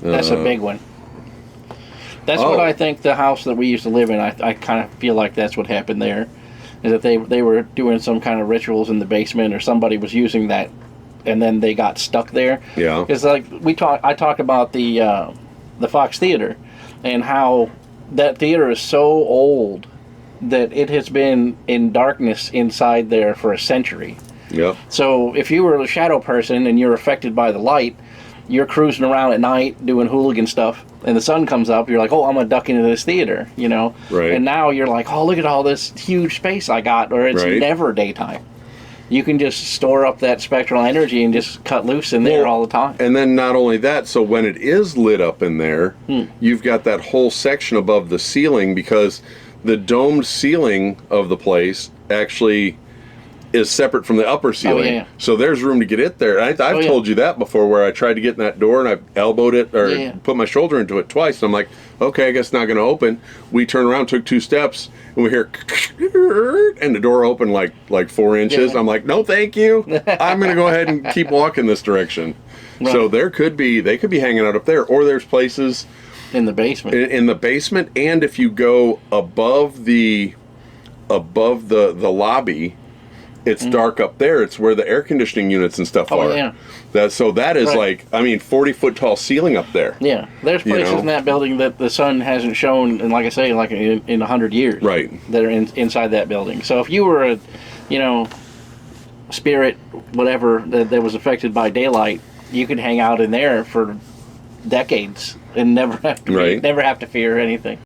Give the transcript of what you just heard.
That's a big one. That's what I think the house that we used to live in, I kind of feel like that's what happened there. Is that they were doing some kind of rituals in the basement, or somebody was using that, and then they got stuck there. Yeah. It's like I talked about the Fox Theater, and how that theater is so old that it has been in darkness inside there for a century. Yep. So if you were a shadow person and you're affected by the light, you're cruising around at night doing hooligan stuff, and the sun comes up, you're like, oh, I'm going to duck into this theater, you know? Right. And now you're like, oh, look at all this huge space I got, or it's never daytime. You can just store up that spectral energy and just cut loose in there all the time. And then not only that, so when it is lit up in there, you've got that whole section above the ceiling, because the domed ceiling of the place actually is separate from the upper ceiling. Oh, yeah. So there's room to get it there. I've told you that before, where I tried to get in that door and I elbowed it, or put my shoulder into it twice. And I'm like, okay, I guess it's not going to open. We turned around, took 2 steps, and we hear, and the door opened like 4 inches. Yeah. I'm like, no, thank you. I'm going to go ahead and keep walking this direction. Right. So they could be hanging out up there, or there's places in the basement. In the basement, and if you go above the lobby, it's dark up there. It's where the air conditioning units and stuff are. Yeah. That is like, 40-foot tall ceiling up there. Yeah. There's places in that building that the sun hasn't shown, and like I say, like in 100 years. Right. That are inside that building. So if you were a, spirit, whatever, that was affected by daylight, you could hang out in there for decades and never have to fear anything.